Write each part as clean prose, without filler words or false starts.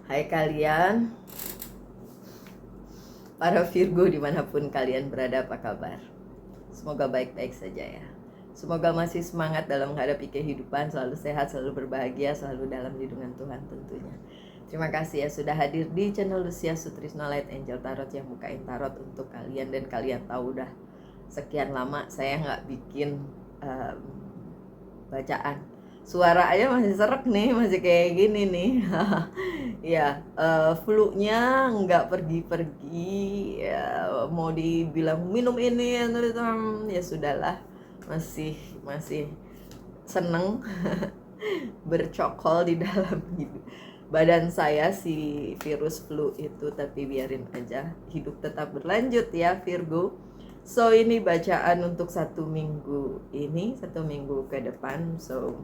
Hai kalian, para Virgo dimanapun kalian berada, apa kabar? Semoga baik-baik saja ya. Semoga masih semangat dalam menghadapi kehidupan, selalu sehat, selalu berbahagia, selalu dalam lindungan Tuhan tentunya. Terima kasih ya sudah hadir di channel Lucia Sutrisno Light Angel Tarot yang bukain tarot untuk kalian. Dan kalian tahu udah sekian lama saya nggak bikin bacaan. Suara aja masih serak nih, masih kayak gini nih. Ya, flu-nya nggak pergi-pergi. Ya, mau dibilang minum ini, ya sudahlah. Masih seneng bercokol di dalam badan saya si virus flu itu, tapi biarin aja, hidup tetap berlanjut ya Virgo. So ini bacaan untuk 1 minggu ini, 1 minggu ke depan. So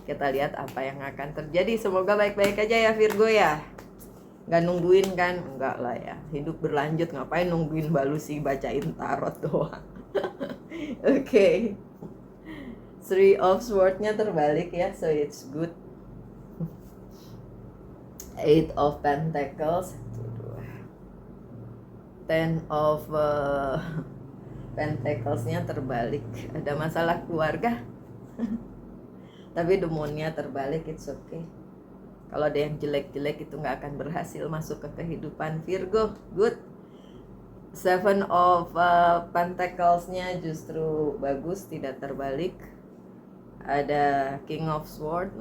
kita lihat apa yang akan terjadi. Semoga baik-baik aja ya Virgo ya. Nggak nungguin kan? Enggak lah ya. Hidup berlanjut, ngapain nungguin Balusi bacain tarot doang. Oke. 3 of Swords-nya terbalik ya, so it's good. 8 of Pentacles. 10 of Pentacles-nya terbalik. Ada masalah keluarga. Tapi the moon-nya terbalik, it's okay. Kalau ada yang jelek-jelek itu nggak akan berhasil masuk ke kehidupan Virgo. Good. 7 of Pentacles-nya justru bagus, tidak terbalik. Ada King of Swords.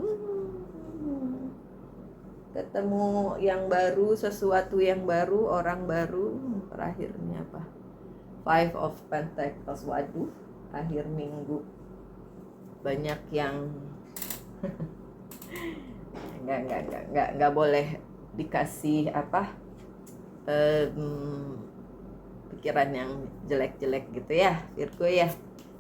Ketemu yang baru, sesuatu yang baru, orang baru. Terakhirnya apa? 5 of Pentacles. Waduh, akhir minggu banyak yang nggak boleh dikasih apa pikiran yang jelek-jelek gitu ya Virgo ya,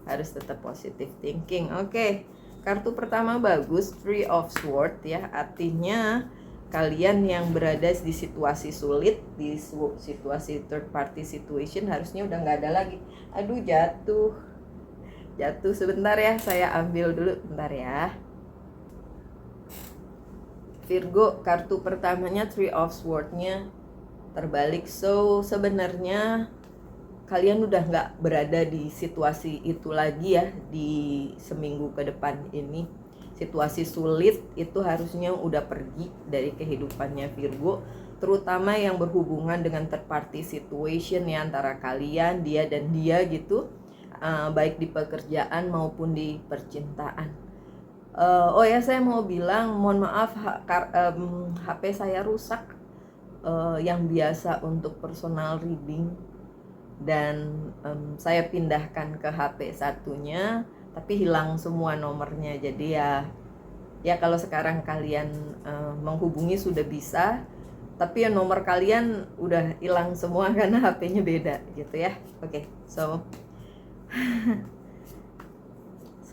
harus tetap positive thinking. Oke. Kartu pertama bagus, 3 of Swords ya, artinya kalian yang berada di situasi sulit, di situasi third party situation, harusnya udah nggak ada lagi. Aduh, jatuh sebentar ya, saya ambil dulu bentar ya. Virgo, kartu pertamanya 3 of Swords-nya terbalik. So sebenarnya kalian udah nggak berada di situasi itu lagi ya di seminggu ke depan ini. Situasi sulit itu harusnya udah pergi dari kehidupannya Virgo, terutama yang berhubungan dengan third party situation ya, antara kalian, dia dan dia gitu. Baik di pekerjaan maupun di percintaan. Oh ya, saya mau bilang mohon maaf, HP saya rusak, yang biasa untuk personal reading, dan saya pindahkan ke HP satunya, tapi hilang semua nomornya. Jadi ya kalau sekarang kalian menghubungi sudah bisa, tapi ya nomor kalian udah hilang semua karena HP-nya beda gitu ya. Oke, so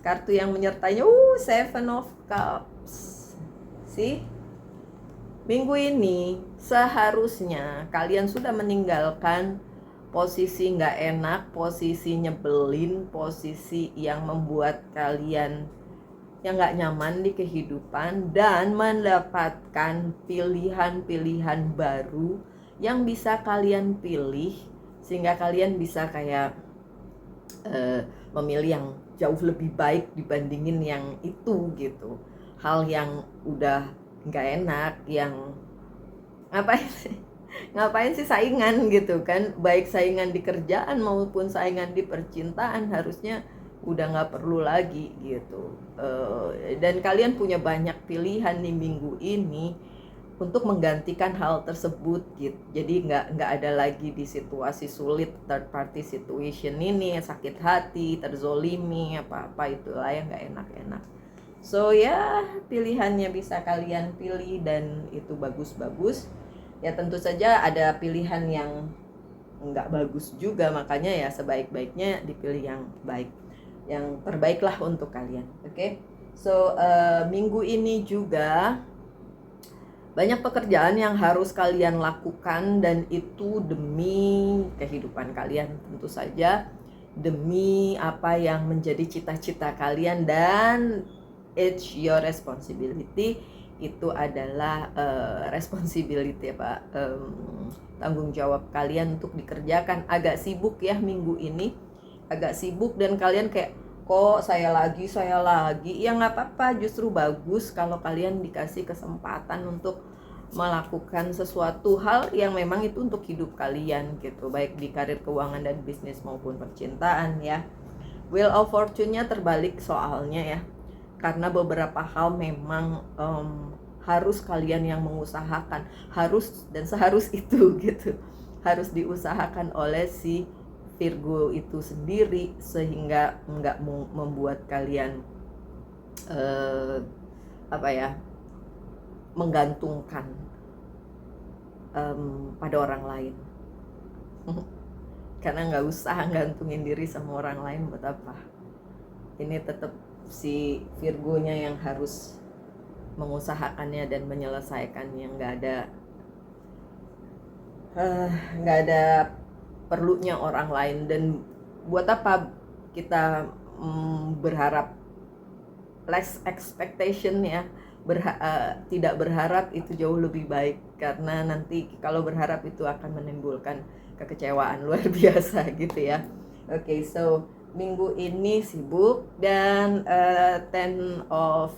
kartu yang menyertainya 7 of Cups. See? Minggu ini seharusnya kalian sudah meninggalkan posisi nggak enak, posisi nyebelin, posisi yang membuat kalian yang nggak nyaman di kehidupan, dan mendapatkan pilihan-pilihan baru yang bisa kalian pilih, sehingga kalian bisa kayak memilih yang jauh lebih baik dibandingin yang itu gitu. Hal yang udah nggak enak, yang ngapain sih saingan gitu kan, baik saingan di kerjaan maupun saingan di percintaan, harusnya udah nggak perlu lagi gitu. Dan kalian punya banyak pilihan di minggu ini untuk menggantikan hal tersebut gitu. Jadi nggak ada lagi di situasi sulit third party situation ini, sakit hati, terzolimi, apa-apa itulah yang nggak enak-enak. So ya, pilihannya bisa kalian pilih dan itu bagus-bagus. Ya tentu saja ada pilihan yang nggak bagus juga, makanya ya sebaik-baiknya dipilih yang baik, yang terbaik lah untuk kalian. Oke. So minggu ini juga banyak pekerjaan yang harus kalian lakukan, dan itu demi kehidupan kalian tentu saja, demi apa yang menjadi cita-cita kalian, dan it's your responsibility itu adalah responsibility ya Pak, tanggung jawab kalian untuk dikerjakan. Agak sibuk ya minggu ini, agak sibuk, dan kalian kayak kok saya lagi ya nggak apa-apa, justru bagus kalau kalian dikasih kesempatan untuk melakukan sesuatu hal yang memang itu untuk hidup kalian gitu, baik di karir keuangan dan bisnis maupun percintaan ya. Wheel of Fortune-nya terbalik soalnya ya, karena beberapa hal memang harus kalian yang mengusahakan, harus dan seharus itu gitu, harus diusahakan oleh si Virgo itu sendiri, sehingga nggak membuat kalian menggantungkan pada orang lain. Karena nggak usah gantungin diri sama orang lain, buat apa? Ini tetap si Virgonya yang harus mengusahakannya dan menyelesaikannya, nggak ada perlunya orang lain. Dan buat apa kita berharap, less expectation ya, tidak berharap itu jauh lebih baik, karena nanti kalau berharap itu akan menimbulkan kekecewaan luar biasa gitu ya. Oke, so minggu ini sibuk, dan Ten of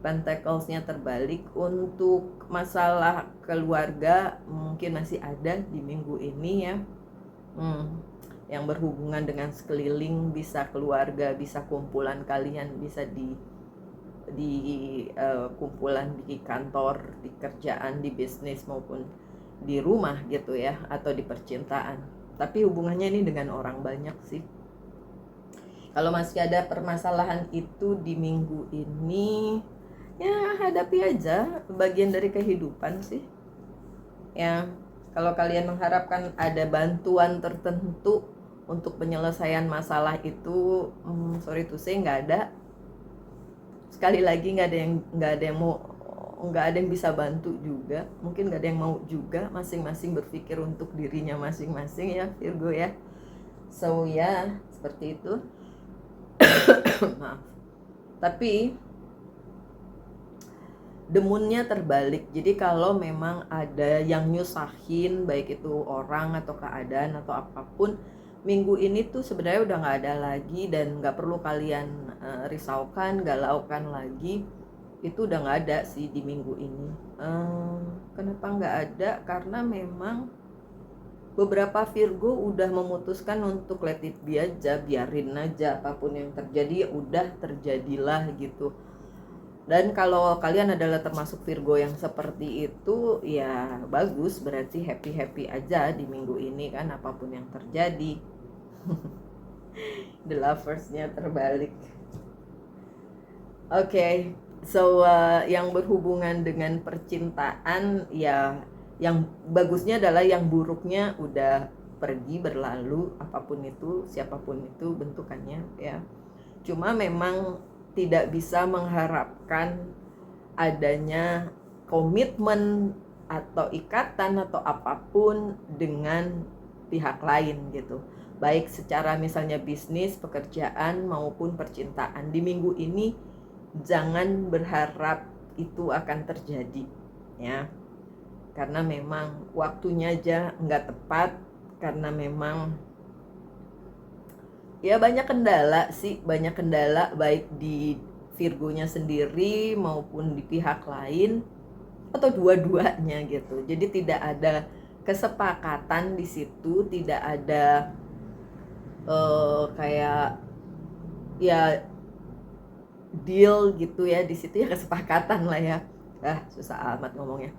Pentacles-nya terbalik. Untuk masalah keluarga mungkin masih ada di minggu ini ya, yang berhubungan dengan sekeliling, bisa keluarga, bisa kumpulan kalian, bisa di kumpulan di kantor, di kerjaan, di bisnis maupun di rumah gitu ya, atau di percintaan. Tapi hubungannya ini dengan orang banyak sih. Kalau masih ada permasalahan itu di minggu ini, ya hadapi aja, bagian dari kehidupan sih ya. Kalau kalian mengharapkan ada bantuan tertentu untuk penyelesaian masalah itu, sorry to say, nggak ada. Sekali lagi nggak ada yang bisa bantu juga, mungkin nggak ada yang mau juga, masing-masing berpikir untuk dirinya masing-masing ya Virgo ya. So ya seperti itu. Maaf. Tapi the moon-nya terbalik. Jadi kalau memang ada yang nyusahin, baik itu orang atau keadaan atau apapun, minggu ini tuh sebenarnya udah nggak ada lagi, dan nggak perlu kalian risaukan, galaukan lagi. Itu udah nggak ada sih di minggu ini. Kenapa nggak ada? Karena memang beberapa Virgo udah memutuskan untuk let it be aja, biarin aja, apapun yang terjadi udah terjadilah gitu. Dan kalau kalian adalah termasuk Virgo yang seperti itu, ya bagus, berarti happy aja di minggu ini kan, apapun yang terjadi. The Lovers-nya terbalik. Oke, so yang berhubungan dengan percintaan ya, yang bagusnya adalah yang buruknya udah pergi, berlalu, apapun itu, siapapun itu bentukannya ya. Cuma memang tidak bisa mengharapkan adanya komitmen atau ikatan atau apapun dengan pihak lain gitu, baik secara misalnya bisnis, pekerjaan maupun percintaan. Di minggu ini jangan berharap itu akan terjadi ya, karena memang waktunya aja nggak tepat, karena memang ya banyak kendala baik di Virgonya sendiri maupun di pihak lain, atau dua-duanya gitu. Jadi tidak ada kesepakatan di situ, tidak ada kayak ya deal gitu ya di situ ya, kesepakatan lah ya. Susah amat ngomongnya.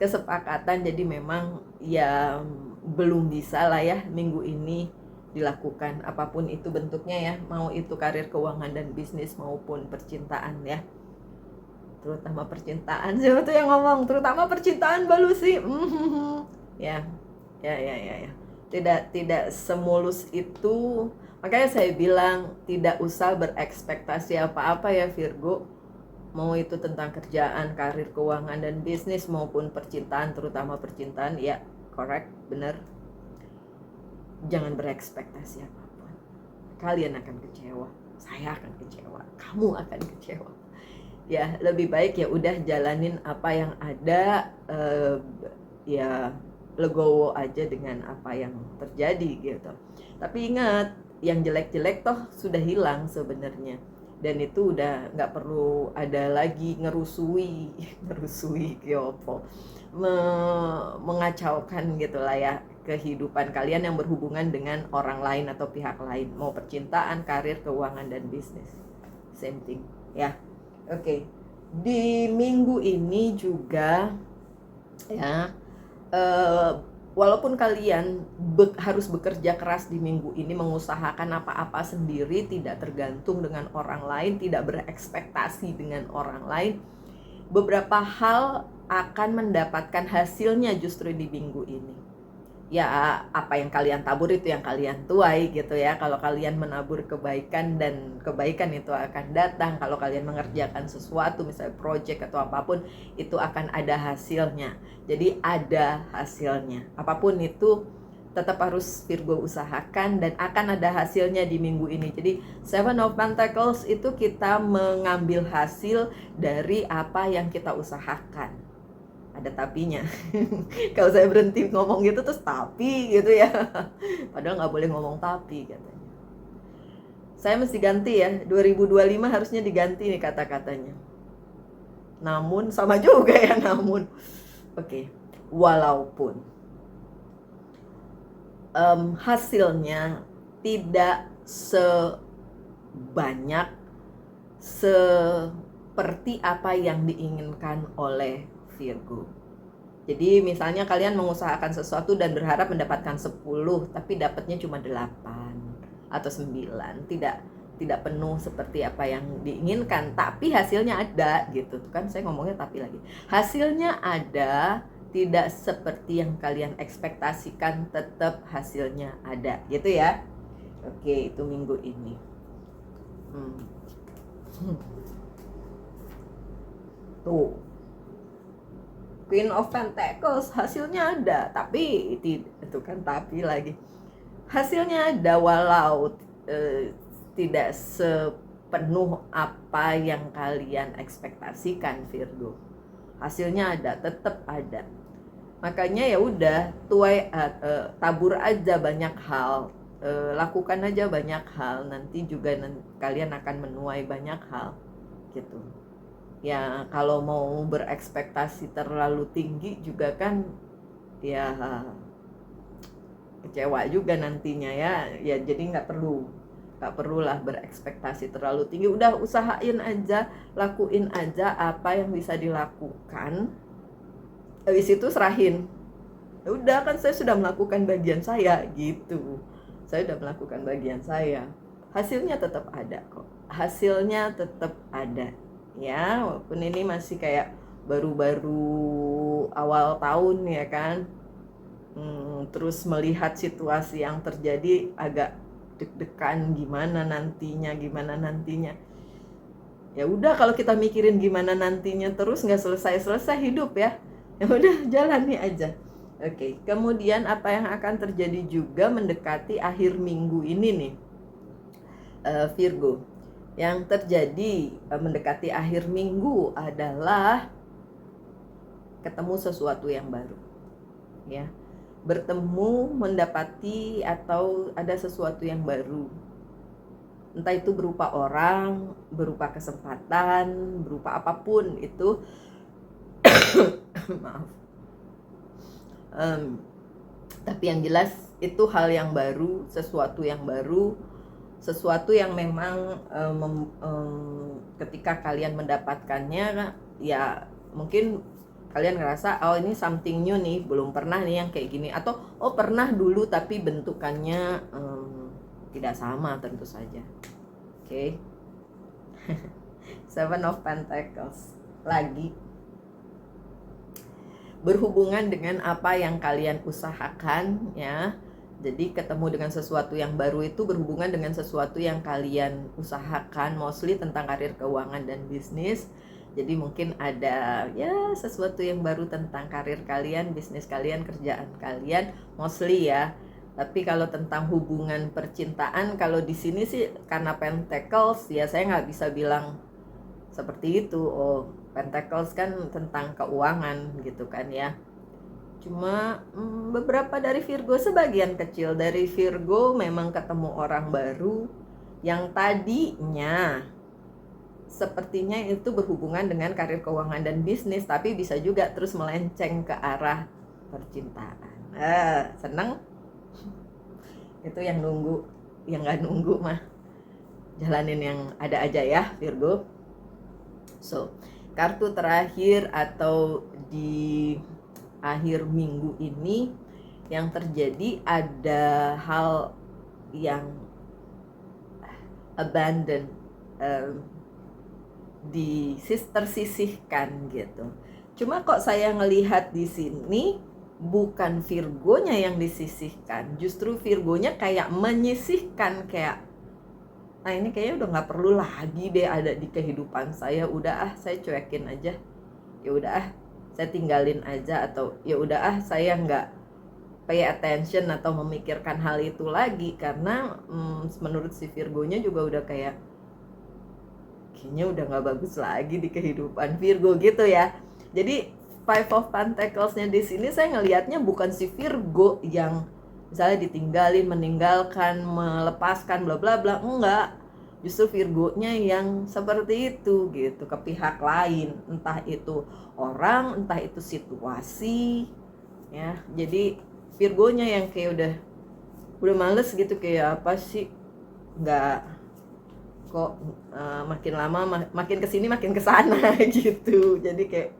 Kesepakatan, jadi memang ya belum bisa lah ya minggu ini dilakukan, apapun itu bentuknya ya, mau itu karir keuangan dan bisnis maupun percintaan ya. Terutama percintaan, siapa tuh yang ngomong terutama percintaan, balu sih ya. Tidak semulus itu. Makanya saya bilang tidak usah berekspektasi apa-apa ya Virgo, mau itu tentang kerjaan, karir keuangan dan bisnis maupun percintaan, terutama percintaan ya, correct, benar. Jangan berekspektasi apapun. Kalian akan kecewa, saya akan kecewa, kamu akan kecewa. Ya lebih baik ya udah jalanin apa yang ada, ya legowo aja dengan apa yang terjadi gitu. Tapi ingat, yang jelek-jelek toh sudah hilang sebenarnya, dan itu udah nggak perlu ada lagi ngerusui ngerusui kyopo, mengacaukan gitulah ya kehidupan kalian yang berhubungan dengan orang lain atau pihak lain, mau percintaan, karir, keuangan, dan bisnis, same thing ya. Oke, di minggu ini juga ya, walaupun kalian harus bekerja keras di minggu ini, mengusahakan apa-apa sendiri, tidak tergantung dengan orang lain, tidak berekspektasi dengan orang lain, beberapa hal akan mendapatkan hasilnya justru di minggu ini. Ya, apa yang kalian tabur itu yang kalian tuai gitu ya. Kalau kalian menabur kebaikan, dan kebaikan itu akan datang. Kalau kalian mengerjakan sesuatu, misalnya project atau apapun, itu akan ada hasilnya. Jadi ada hasilnya. Apapun itu tetap harus Virgo usahakan, dan akan ada hasilnya di minggu ini. Jadi Seven of Pentacles itu kita mengambil hasil dari apa yang kita usahakan. Ada tapinya. Kalau saya berhenti ngomong gitu terus tapi gitu ya. Padahal nggak boleh ngomong tapi katanya. Saya mesti ganti ya, 2025 harusnya diganti nih kata-katanya. Namun sama juga ya, namun. Oke, walaupun hasilnya tidak sebanyak seperti apa yang diinginkan oleh Virgo. Jadi misalnya kalian mengusahakan sesuatu dan berharap mendapatkan 10, tapi dapatnya cuma 8 atau 9. Tidak penuh seperti apa yang diinginkan, tapi hasilnya ada gitu. Tuh kan saya ngomongnya tapi lagi. Hasilnya ada, tidak seperti yang kalian ekspektasikan, tetap hasilnya ada gitu ya. Oke, itu minggu ini. Tuh, Queen of Pentacles, hasilnya ada, tapi itu kan tapi lagi. Hasilnya ada walau tidak sepenuh apa yang kalian ekspektasikan Virgo. Hasilnya ada, tetap ada. Makanya ya udah, tabur aja banyak hal, lakukan aja banyak hal, nanti juga kalian akan menuai banyak hal gitu. Ya kalau mau berekspektasi terlalu tinggi juga kan ya kecewa juga nantinya ya jadi nggak perlulah berekspektasi terlalu tinggi. Udah usahain aja, lakuin aja apa yang bisa dilakukan, habis itu serahin. Ya udah, kan saya sudah melakukan bagian saya gitu, saya udah melakukan bagian saya, hasilnya tetap ada kok, hasilnya tetap ada ya, walaupun ini masih kayak baru-baru awal tahun ya kan. Terus melihat situasi yang terjadi agak deg-degan, gimana nantinya. Ya udah, kalau kita mikirin gimana nantinya terus nggak selesai hidup ya. Ya udah, jalani aja. Oke, kemudian apa yang akan terjadi juga mendekati akhir minggu ini nih, Virgo. Yang terjadi mendekati akhir minggu adalah ketemu sesuatu yang baru ya, bertemu, mendapati, atau ada sesuatu yang baru, entah itu berupa orang, berupa kesempatan, berupa apapun itu. Maaf, tapi yang jelas itu hal yang baru, sesuatu yang baru, sesuatu yang memang ketika kalian mendapatkannya ya mungkin kalian ngerasa oh ini something new nih, belum pernah nih yang kayak gini, atau oh pernah dulu tapi bentukannya tidak sama tentu saja. Oke. Seven of Pentacles lagi berhubungan dengan apa yang kalian usahakan ya. Jadi ketemu dengan sesuatu yang baru itu berhubungan dengan sesuatu yang kalian usahakan, mostly tentang karir, keuangan, dan bisnis. Jadi mungkin ada ya sesuatu yang baru tentang karir kalian, bisnis kalian, kerjaan kalian, mostly ya. Tapi kalau tentang hubungan percintaan, kalau di sini sih karena Pentacles ya saya nggak bisa bilang seperti itu. Oh, Pentacles kan tentang keuangan gitu kan ya. Cuma beberapa dari Virgo, sebagian kecil dari Virgo memang ketemu orang baru yang tadinya sepertinya itu berhubungan dengan karir keuangan dan bisnis, tapi bisa juga terus melenceng ke arah percintaan. Seneng? Itu yang nunggu, yang nggak nunggu mah jalanin yang ada aja ya Virgo. So, kartu terakhir atau di akhir minggu ini yang terjadi ada hal yang abandon, tersisihkan gitu. Cuma kok saya ngelihat di sini bukan Virgonya yang disisihkan, justru Virgonya kayak menyisihkan, kayak nah ini kayaknya udah nggak perlu lagi deh ada di kehidupan saya, udah saya cuekin aja, ya udah saya tinggalin aja, atau ya udah saya nggak pay attention atau memikirkan hal itu lagi, karena menurut si Virgonya juga udah kayaknya udah nggak bagus lagi di kehidupan Virgo gitu ya. Jadi Five of Pentacles-nya di sini saya ngelihatnya bukan si Virgo yang misalnya ditinggalin, meninggalkan, melepaskan, bla bla bla, enggak. Justru Virgonya yang seperti itu gitu ke pihak lain, entah itu orang, entah itu situasi, ya. Jadi Virgonya yang kayak udah males gitu, kayak apa sih, nggak kok makin lama makin kesini makin kesana gitu. Jadi kayak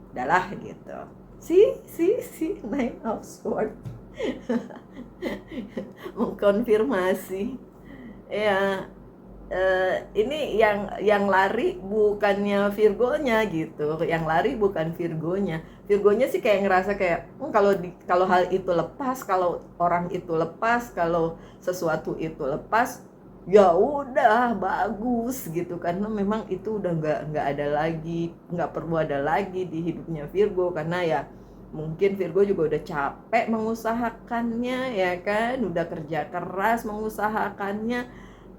udahlah gitu. Si Nine of Swords mengkonfirmasi ya, ini yang lari bukannya Virgonya gitu, yang lari bukan Virgonya. Virgonya sih kayak ngerasa kayak kalau hal itu lepas, kalau orang itu lepas, kalau sesuatu itu lepas, ya udah bagus gitu, karena memang itu udah nggak ada lagi, nggak perlu ada lagi di hidupnya Virgo, karena ya mungkin Virgo juga udah capek mengusahakannya ya kan, udah kerja keras mengusahakannya,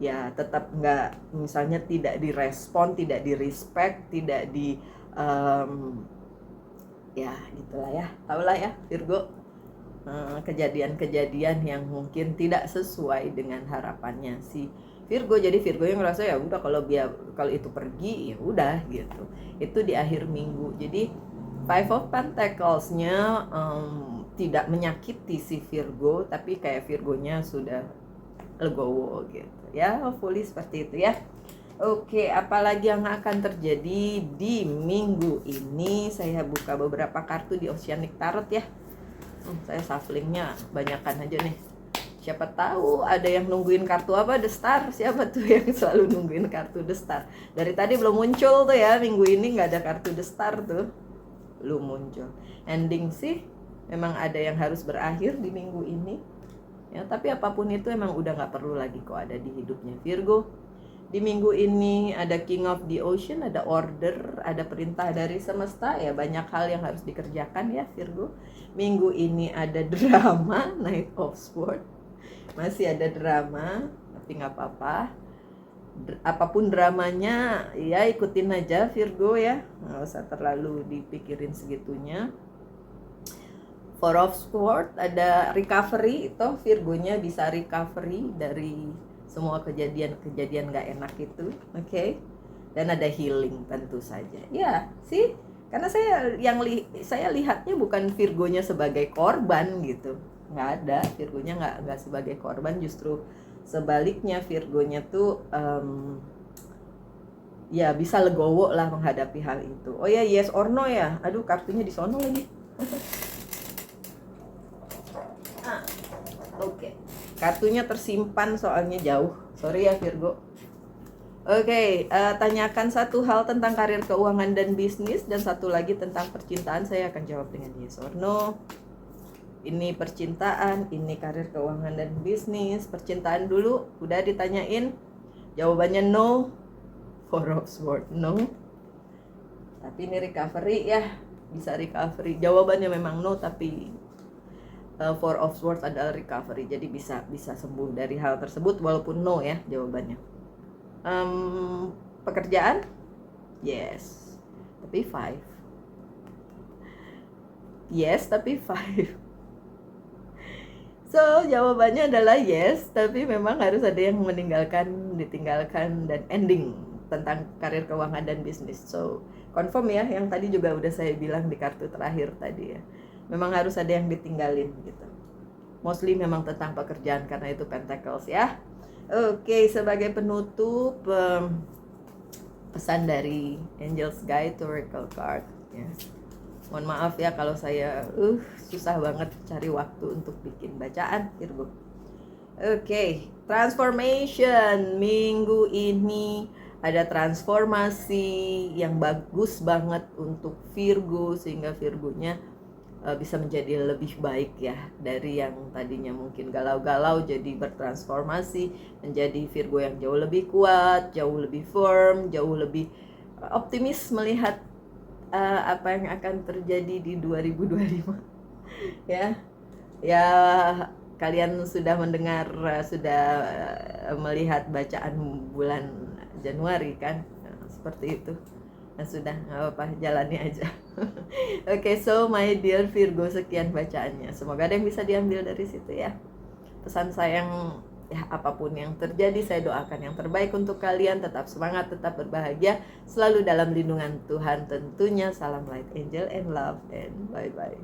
ya tetap nggak, misalnya tidak direspon, tidak direspect, tidak ya gitulah ya, tahulah ya Virgo, kejadian-kejadian yang mungkin tidak sesuai dengan harapannya si Virgo. Jadi Virgo yang ngerasa ya udah, kalau itu pergi ya udah gitu. Itu di akhir minggu. Jadi Five of Pentacles-nya tidak menyakiti si Virgo, tapi kayak Virgonya sudah legowo gitu ya, hopefully seperti itu ya. Oke, apalagi yang akan terjadi di minggu ini? Saya buka beberapa kartu di Oceanic Tarot ya. Saya shufflingnya banyakan aja nih. Siapa tahu ada yang nungguin kartu apa, The Star. Siapa tuh yang selalu nungguin kartu The Star? Dari tadi belum muncul tuh ya, minggu ini nggak ada kartu The Star tuh, belum muncul. Ending sih memang ada yang harus berakhir di minggu ini ya, tapi apapun itu emang udah nggak perlu lagi kok ada di hidupnya Virgo. Di minggu ini ada King of the Ocean, ada order, ada perintah dari semesta ya, banyak hal yang harus dikerjakan ya Virgo. Minggu ini ada drama, Knight of Swords, masih ada drama, tapi nggak apa-apa. Apapun dramanya ya ikutin aja Virgo ya, nggak usah terlalu dipikirin segitunya. Four of Swords, ada recovery, itu Virgonya bisa recovery dari semua kejadian-kejadian gak enak itu, oke? Dan ada healing tentu saja. Ya, sih, karena saya lihatnya bukan Virgonya sebagai korban gitu, nggak ada. Virgonya nggak sebagai korban, justru sebaliknya Virgonya tuh ya bisa legowo lah menghadapi hal itu. Oh ya, yes or no ya. Aduh, kartunya di sono lagi. Oke. Kartunya tersimpan soalnya jauh. Sorry ya Virgo. Oke, tanyakan satu hal tentang karir keuangan dan bisnis, dan satu lagi tentang percintaan. Saya akan jawab dengan yes or no. Ini percintaan, ini karir keuangan dan bisnis. Percintaan dulu, udah ditanyain. Jawabannya no. Four of Swords, no. Tapi ini recovery ya, bisa recovery. Jawabannya memang no, tapi Four of Swords adalah recovery, jadi bisa sembuh dari hal tersebut walaupun no ya jawabannya. Pekerjaan Yes, tapi 5. Yes, tapi 5. So, jawabannya adalah yes, tapi memang harus ada yang ditinggalkan, dan ending tentang karir keuangan dan bisnis. So, confirm ya, yang tadi juga udah saya bilang di kartu terakhir tadi ya. Memang harus ada yang ditinggalin gitu. Mostly memang tentang pekerjaan karena itu Pentacles ya. Oke, sebagai penutup, pesan dari Angel's Guide to Oracle Card ya. Mohon maaf ya kalau saya susah banget cari waktu untuk bikin bacaan Virgo. Oke, transformation. Minggu ini ada transformasi yang bagus banget untuk Virgo, sehingga Virgonya bisa menjadi lebih baik ya, dari yang tadinya mungkin galau-galau jadi bertransformasi menjadi Virgo yang jauh lebih kuat, jauh lebih firm, jauh lebih optimis melihat apa yang akan terjadi di 2025 ya. Ya, kalian sudah mendengar, sudah melihat bacaan bulan Januari kan, seperti itu. Nah, sudah, nggak apa-apa, jalani aja. Oke, so my dear Virgo, sekian bacaannya. Semoga ada yang bisa diambil dari situ ya. Pesan saya yang ya, apapun yang terjadi, saya doakan yang terbaik untuk kalian. Tetap semangat, tetap berbahagia, selalu dalam lindungan Tuhan tentunya. Salam light angel and love, and bye bye.